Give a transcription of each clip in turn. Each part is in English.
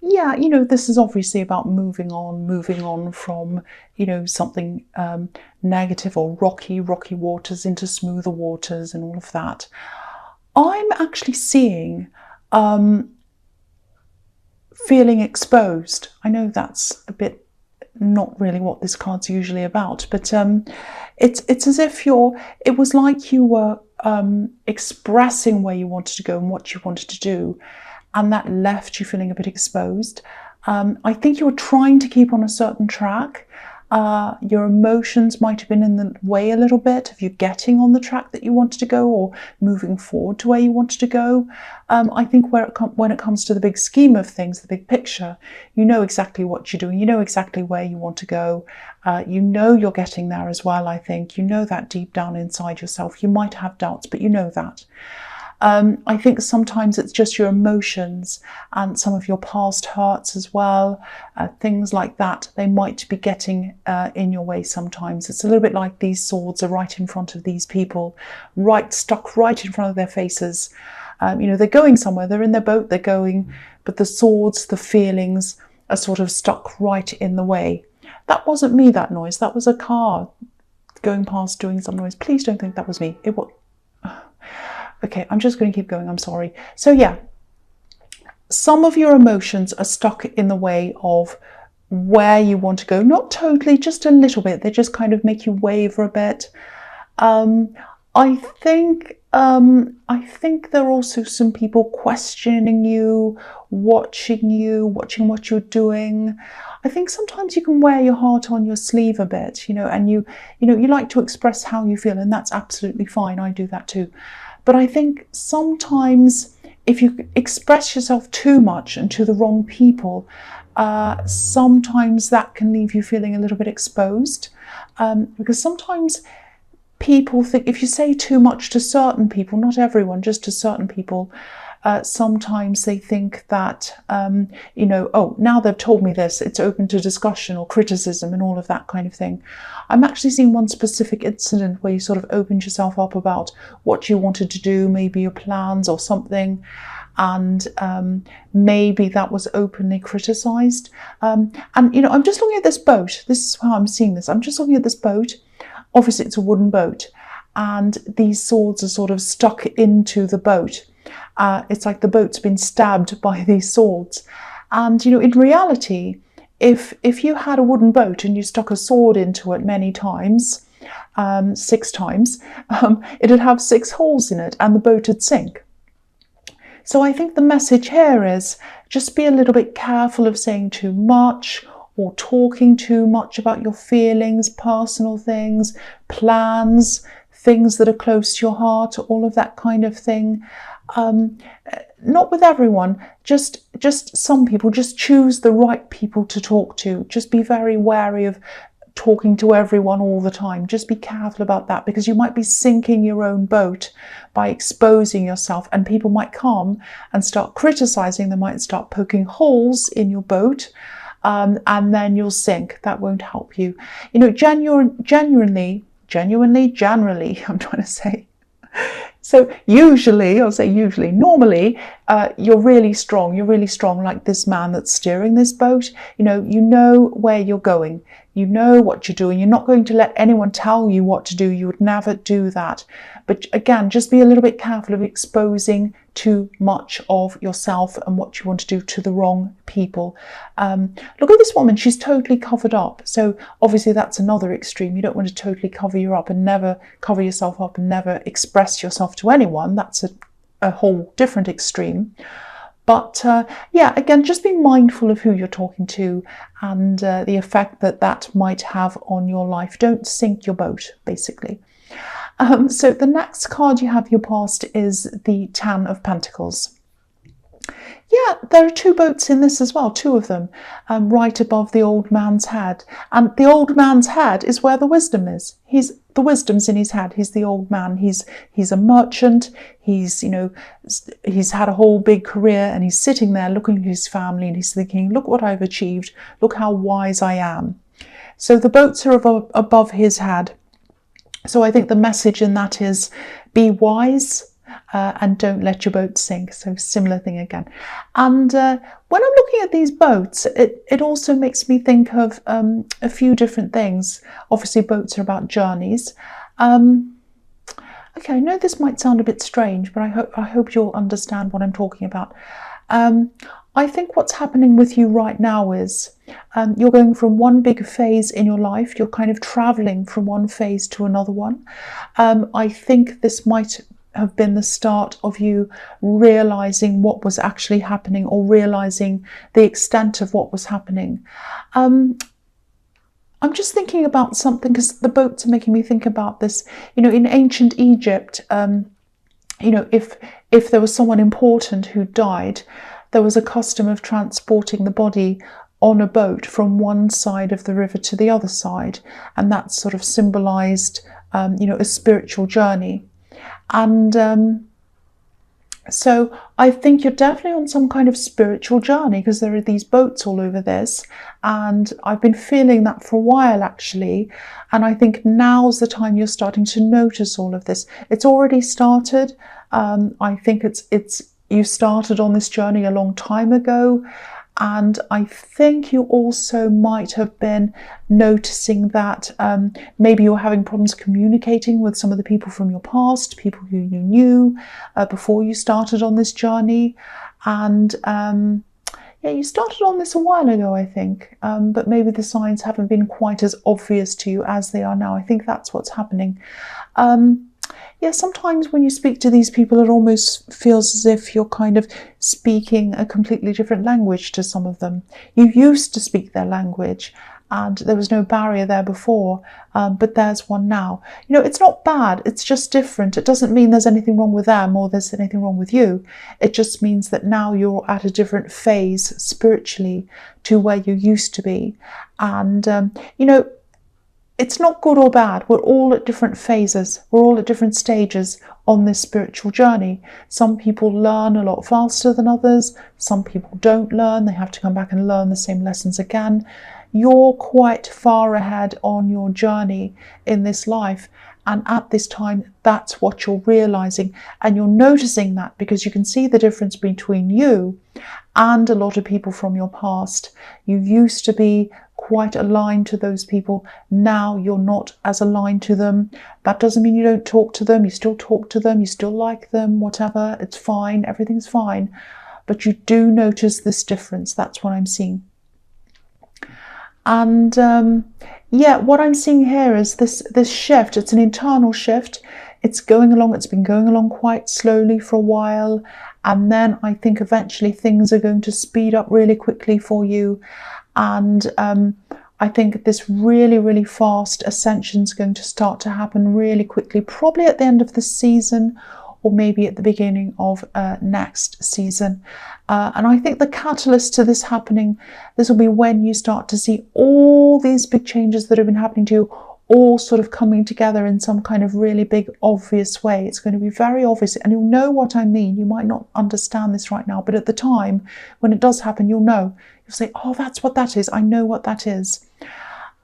yeah, this is obviously about moving on from, something negative or rocky waters into smoother waters and all of that. I'm actually seeing feeling exposed. I know that's a bit not really what this card's usually about, but it's as if it was like you were expressing where you wanted to go and what you wanted to do, and that left you feeling a bit exposed. I think you were trying to keep on a certain track. Your emotions might have been in the way a little bit of you getting on the track that you wanted to go or moving forward to where you wanted to go. I think when it comes to the big scheme of things, the big picture, you know exactly what you're doing. You know exactly where you want to go. You know you're getting there as well, I think. You know that deep down inside yourself. You might have doubts, but you know that. I think sometimes it's just your emotions and some of your past hurts as well, things like that. They might be getting in your way sometimes. It's a little bit like these swords are right in front of these people, stuck right in front of their faces. They're going somewhere, they're in their boat, they're going, but the swords, the feelings are sort of stuck right in the way. That wasn't me, that noise. That was a car going past doing some noise. Please don't think that was me. It was... Okay, I'm just going to keep going, I'm sorry. So yeah, some of your emotions are stuck in the way of where you want to go. Not totally, just a little bit. They just kind of make you waver a bit. I think there are also some people questioning you, watching what you're doing. I think sometimes you can wear your heart on your sleeve a bit, and you like to express how you feel, and that's absolutely fine. I do that too. But I think sometimes if you express yourself too much and to the wrong people, sometimes that can leave you feeling a little bit exposed. Because sometimes people think if you say too much to certain people, not everyone, just to certain people, sometimes they think that, oh, now they've told me this, it's open to discussion or criticism and all of that kind of thing. I'm actually seeing one specific incident where you sort of opened yourself up about what you wanted to do, maybe your plans or something, and maybe that was openly criticised. And, I'm just looking at this boat. This is how I'm seeing this. I'm just looking at this boat. Obviously, it's a wooden boat, and these swords are sort of stuck into the boat. It's like the boat's been stabbed by these swords. And, in reality, if you had a wooden boat and you stuck a sword into it many times, 6 times, it'd have 6 holes in it and the boat would sink. So I think the message here is just be a little bit careful of saying too much or talking too much about your feelings, personal things, plans, things that are close to your heart, all of that kind of thing. Not with everyone, just some people. Just choose the right people to talk to. Just be very wary of talking to everyone all the time. Just be careful about that, because you might be sinking your own boat by exposing yourself, and people might come and start criticizing. They might start poking holes in your boat, and then you'll sink. That won't help you. Generally, I'm trying to say. So usually, normally, you're really strong. You're really strong, like this man that's steering this boat. You know where you're going. You know what you're doing. You're not going to let anyone tell you what to do. You would never do that. But again, just be a little bit careful of exposing too much of yourself and what you want to do to the wrong people. Look at this woman. She's totally covered up. So obviously that's another extreme. You don't want to totally cover yourself up and never express yourself to anyone. That's a whole different extreme. But yeah, again, just be mindful of who you're talking to and the effect that might have on your life. Don't sink your boat, basically. So the next card you have your past is the 10 of Pentacles. Yeah, there are 2 boats in this as well, 2 of them, right above the old man's head. And the old man's head is where the wisdom is. The wisdom's in his head. He's the old man. He's a merchant. He's had a whole big career, and he's sitting there looking at his family, and he's thinking, look what I've achieved. Look how wise I am. So the boats are above his head. So I think the message in that is be wise. and don't let your boat sink. So similar thing again. And when I'm looking at these boats, it also makes me think of a few different things. Obviously, boats are about journeys. Okay, I know this might sound a bit strange, but I hope you'll understand what I'm talking about. I think what's happening with you right now is you're going from one big phase in your life. You're kind of traveling from one phase to another one. I think this might have been the start of you realizing what was actually happening, or realizing the extent of what was happening. I'm just thinking about something, because the boats are making me think about this. You know, in ancient Egypt, you know, if there was someone important who died, there was a custom of transporting the body on a boat from one side of the river to the other side, and that sort of symbolized, you know, a spiritual journey. And so I think you're definitely on some kind of spiritual journey, because there are these boats all over this, and I've been feeling that for a while actually, and I think now's the time you're starting to notice all of this. It's already started. I think you started on this journey a long time ago, and I think you also might have been noticing that maybe you're having problems communicating with some of the people from your past, people who you knew before you started on this journey. And yeah, you started on this a while ago, I think, but maybe the signs haven't been quite as obvious to you as they are now. I think that's what's happening. Yeah, sometimes when you speak to these people, it almost feels as if you're kind of speaking a completely different language to some of them. You used to speak their language, and there was no barrier there before, but there's one now. You know, it's not bad, it's just different. It doesn't mean there's anything wrong with them or there's anything wrong with you. It just means that now you're at a different phase spiritually to where you used to be. And, you know, it's not good or bad. We're all at different phases. We're all at different stages on this spiritual journey. Some people learn a lot faster than others. Some people don't learn. They have to come back and learn the same lessons again. You're quite far ahead on your journey in this life. And at this time, that's what you're realizing. And you're noticing that because you can see the difference between you and a lot of people from your past. You used to be quite aligned to those people. Now you're not as aligned to them. That doesn't mean you don't talk to them. You still talk to them. You still like them, whatever. It's fine. Everything's fine. But you do notice this difference. That's what I'm seeing. And yeah, what I'm seeing here is this shift. It's an internal shift. It's going along. It's been going along quite slowly for a while. And then I think eventually things are going to speed up really quickly for you. And I think this really, really fast ascension is going to start to happen really quickly, probably at the end of the season, or maybe at the beginning of next season. And I think the catalyst to this happening, this will be when you start to see all these big changes that have been happening to you, all sort of coming together in some kind of really big, obvious way. It's going to be very obvious, and you'll know what I mean. You might not understand this right now, but at the time when it does happen, you'll know. You'll say, oh, that's what that is. I know what that is.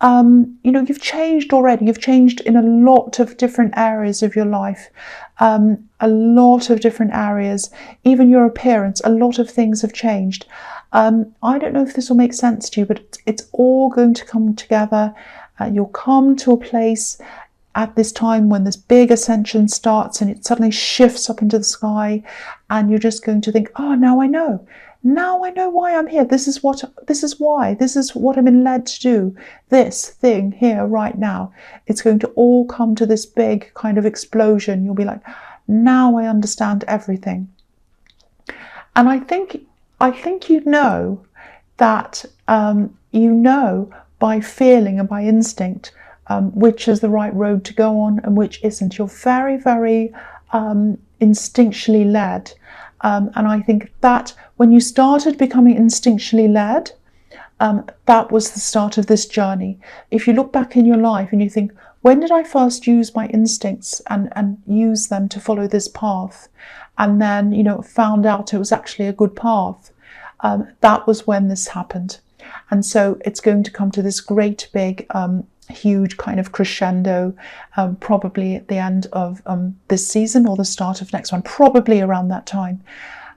You know, you've changed already. You've changed in a lot of different areas of your life. A lot of different areas. Even your appearance, a lot of things have changed. I don't know if this will make sense to you, but it's all going to come together. You'll come to a place at this time when this big ascension starts and it suddenly shifts up into the sky, and you're just going to think, oh, now I know. Now I know why I'm here. This is what I've been led to do. This thing here right now. It's going to all come to this big kind of explosion. You'll be like, now I understand everything. And I think you know that you know by feeling and by instinct which is the right road to go on and which isn't. You're very, very instinctually led. And I think that when you started becoming instinctually led, that was the start of this journey. If you look back in your life and you think, when did I first use my instincts and use them to follow this path? And then, you know, found out it was actually a good path. That was when this happened. And so it's going to come to this great big huge kind of crescendo, probably at the end of this season or the start of next one, probably around that time.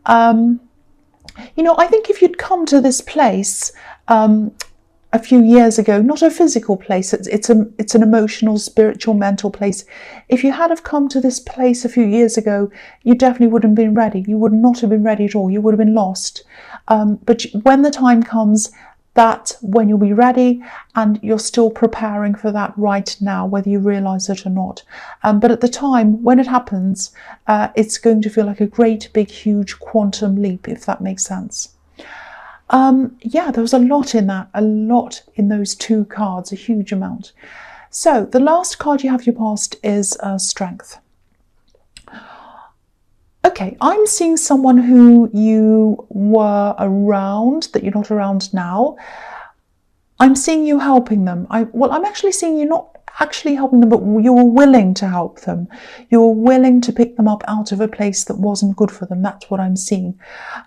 You know, I think if you'd come to this place a few years ago, not a physical place, it's an emotional, spiritual, mental place. If you had have come to this place a few years ago, you definitely wouldn't have been ready. You would not have been ready at all. You would have been lost. But when the time comes, that's when you'll be ready, and you're still preparing for that right now, whether you realise it or not. But at the time, when it happens, it's going to feel like a great, big, huge quantum leap, if that makes sense. Yeah, there was a lot in that, a lot in those two cards, a huge amount. So the last card you have your past is Strength. Okay, I'm seeing someone who you were around, that you're not around now. I'm seeing you helping them. I'm actually seeing you not actually helping them, but you were willing to help them. You were willing to pick them up out of a place that wasn't good for them. That's what I'm seeing.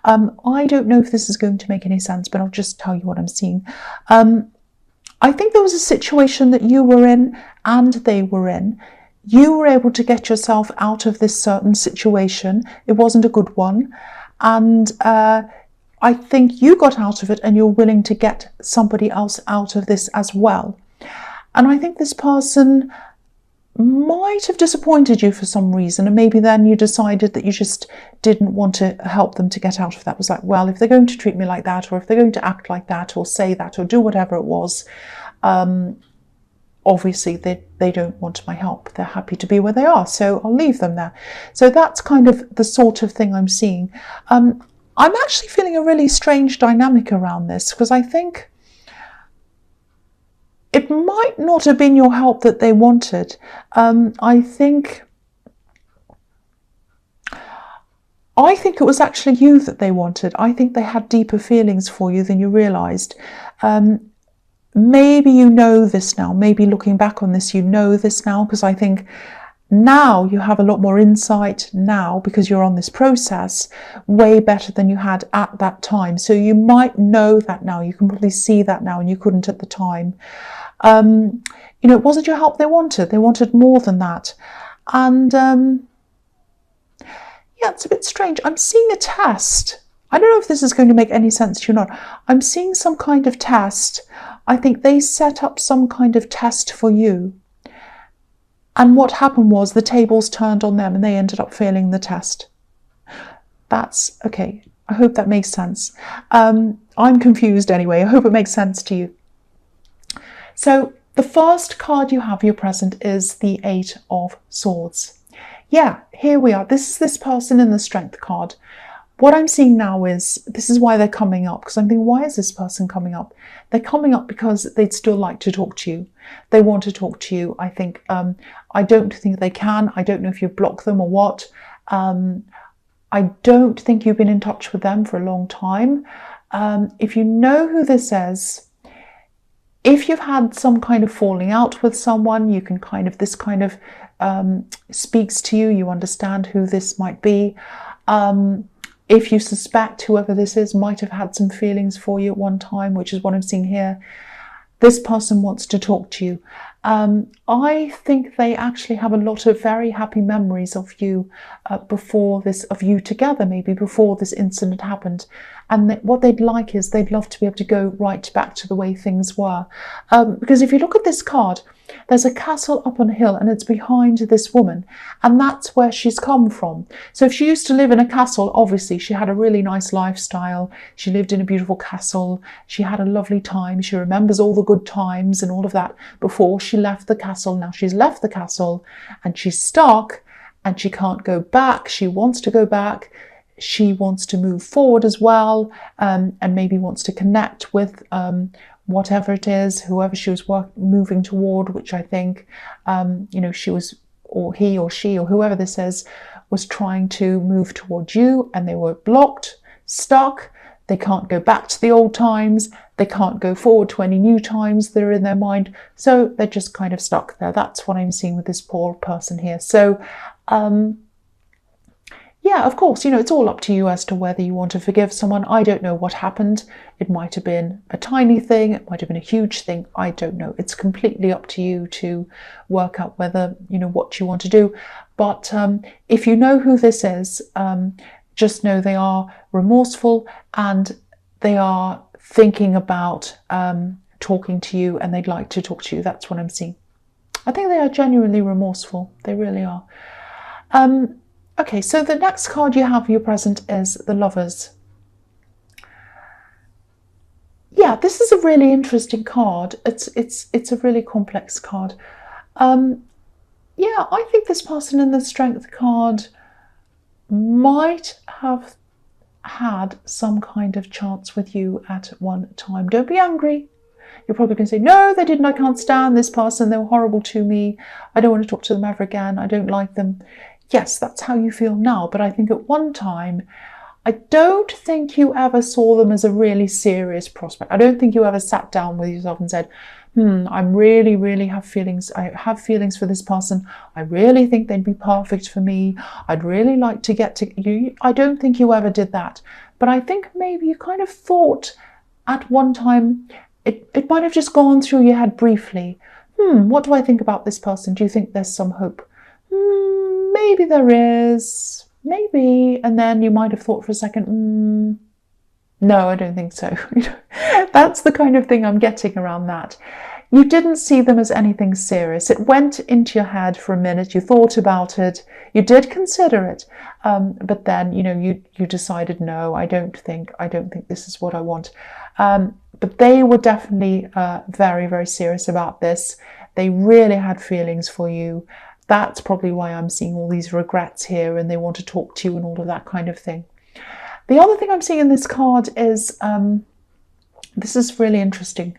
I don't know if this is going to make any sense, but I'll just tell you what I'm seeing. I think there was a situation that you were in and they were in. You were able to get yourself out of this certain situation. It wasn't a good one. And I think you got out of it and you're willing to get somebody else out of this as well. And I think this person might have disappointed you for some reason, and maybe then you decided that you just didn't want to help them to get out of that. It was like, well, if they're going to treat me like that, or if they're going to act like that, or say that, or do whatever it was, obviously they don't want my help. They're happy to be where they are, so I'll leave them there. So that's kind of the sort of thing I'm seeing. I'm actually feeling a really strange dynamic around this, because I think it might not have been your help that they wanted. I think it was actually you that they wanted. I think they had deeper feelings for you than you realised. Maybe you know this now. Maybe looking back on this, you know this now, because I think now you have a lot more insight now, because you're on this process way better than you had at that time. So you might know that now. You can probably see that now, and you couldn't at the time. You know, it wasn't your help they wanted. They wanted more than that. And yeah, it's a bit strange. I'm seeing a test. I don't know if this is going to make any sense to you or not. I'm seeing some kind of test. I think they set up some kind of test for you. And what happened was the tables turned on them and they ended up failing the test. That's okay. I hope that makes sense. I'm confused anyway. I hope it makes sense to you. So the first card you have your present is the Eight of Swords. Yeah, here we are. This is this person in the Strength card. What I'm seeing now is, this is why they're coming up, because I'm thinking, why is this person coming up? They're coming up because they'd still like to talk to you. They want to talk to you. I think, I don't think they can. I don't know if you block them or what. I don't think you've been in touch with them for a long time. If you know who this is, if you've had some kind of falling out with someone, you can this kind of speaks to you. You understand who this might be. If you suspect whoever this is might have had some feelings for you at one time, which is what I'm seeing here, this person wants to talk to you. I think they actually have a lot of very happy memories of you before this, of you together, maybe before this incident happened. And what they'd like is they'd love to be able to go right back to the way things were. Because if you look at this card, there's a castle up on a hill and it's behind this woman, and that's where she's come from. So if she used to live in a castle, obviously she had a really nice lifestyle. She lived in a beautiful castle. She had a lovely time. She remembers all the good times and all of that before she left the castle. Now she's left the castle and she's stuck and she can't go back. She wants to go back. She wants to move forward as well, and maybe wants to connect with whatever it is, whoever she was moving toward, which I think, you know, she was, or he or she or whoever this is, was trying to move towards you, and they were blocked, stuck. They can't go back to the old times. They can't go forward to any new times that are in their mind. So they're just kind of stuck there. That's what I'm seeing with this poor person here. So, yeah, of course, you know, it's all up to you as to whether you want to forgive someone. I don't know what happened. It might have been a tiny thing. It might have been a huge thing. I don't know. It's completely up to you to work out whether, you know, what you want to do. But if you know who this is, just know they are remorseful and they are thinking about talking to you, and they'd like to talk to you. That's what I'm seeing. I think they are genuinely remorseful. They really are. Okay, so the next card you have for your present is the Lovers. Yeah, this is a really interesting card. It's a really complex card. Yeah, I think this person in the Strength card might have had some kind of chance with you at one time. Don't be angry. You're probably going to say, no, they didn't. I can't stand this person. They were horrible to me. I don't want to talk to them ever again. I don't like them. Yes, that's how you feel now. But I think at one time, I don't think you ever saw them as a really serious prospect. I don't think you ever sat down with yourself and said, I'm really have feelings. I have feelings for this person. I really think they'd be perfect for me. I'd really like to get to you. I don't think you ever did that. But I think maybe you kind of thought at one time, it might have just gone through your head briefly. What do I think about this person? Do you think there's some hope? Maybe there is. Maybe. And then you might have thought for a second, no, I don't think so. That's the kind of thing I'm getting around that. You didn't see them as anything serious. It went into your head for a minute. You thought about it. You did consider it. But then, you know, you decided, no, I don't think this is what I want. But they were definitely very serious about this. They really had feelings for you. That's probably why I'm seeing all these regrets here, and they want to talk to you and all of that kind of thing. The other thing I'm seeing in this card is, this is really interesting.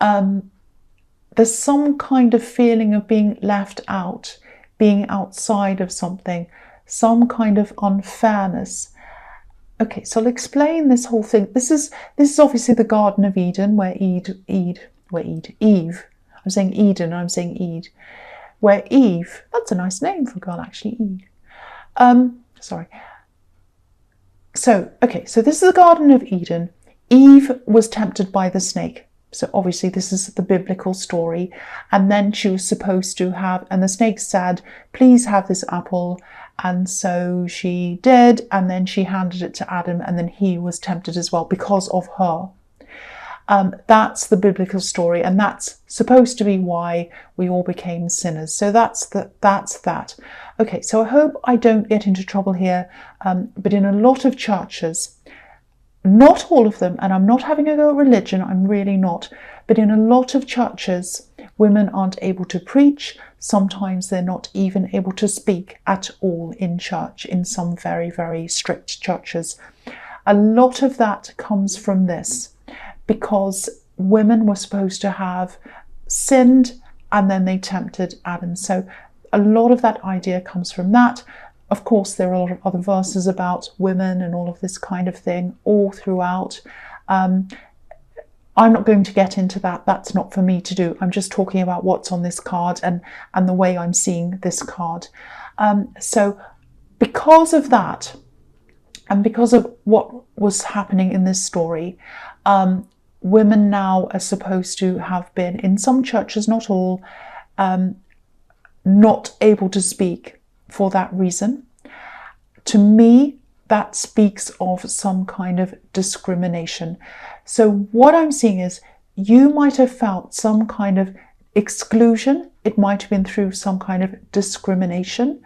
There's some kind of feeling of being left out, being outside of something, some kind of unfairness. Okay, so I'll explain this whole thing. This is obviously the Garden of Eden, where Eve. I'm saying Eden, I'm saying Eve. Where Eve, that's a nice name for a girl actually, Eve. Sorry. So, okay, so this is the Garden of Eden. Eve was tempted by the snake. So obviously this is the biblical story. And then she was supposed to have, and the snake said, please have this apple. And so she did, and then she handed it to Adam, and then he was tempted as well because of her. That's the biblical story, and that's supposed to be why we all became sinners. So that's that. Okay, so I hope I don't get into trouble here, but in a lot of churches, not all of them, and I'm not having a go at religion, I'm really not, but in a lot of churches, women aren't able to preach. Sometimes they're not even able to speak at all in church, in some very strict churches. A lot of that comes from this, because women were supposed to have sinned and then they tempted Adam. So a lot of that idea comes from that. Of course, there are a lot of other verses about women and all of this kind of thing all throughout. I'm not going to get into that. That's not for me to do. I'm just talking about what's on this card and the way I'm seeing this card. So because of that, and because of what was happening in this story, women now are supposed to have been, in some churches, not all, not able to speak for that reason. To me, that speaks of some kind of discrimination. So what I'm seeing is you might have felt some kind of exclusion. It might have been through some kind of discrimination.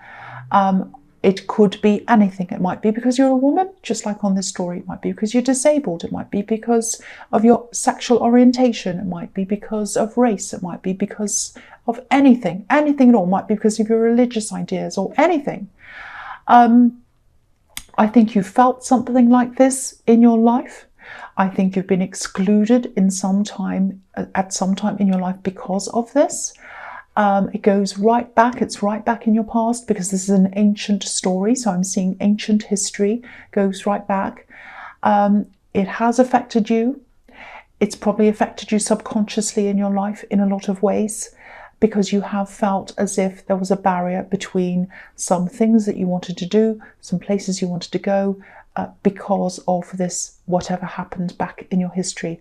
It could be anything. It might be because you're a woman, just like on this story. It might be because you're disabled. It might be because of your sexual orientation. It might be because of race. It might be because of anything at all. It might be because of your religious ideas or anything. I think you felt something like this in your life. I think you've been excluded at some time in your life because of this. It goes right back, it's right back in your past, because this is an ancient story. So I'm seeing ancient history goes right back. It has affected you. It's probably affected you subconsciously in your life in a lot of ways. because you have felt as if there was a barrier between some things that you wanted to do, some places you wanted to go, because of this, whatever happened back in your history.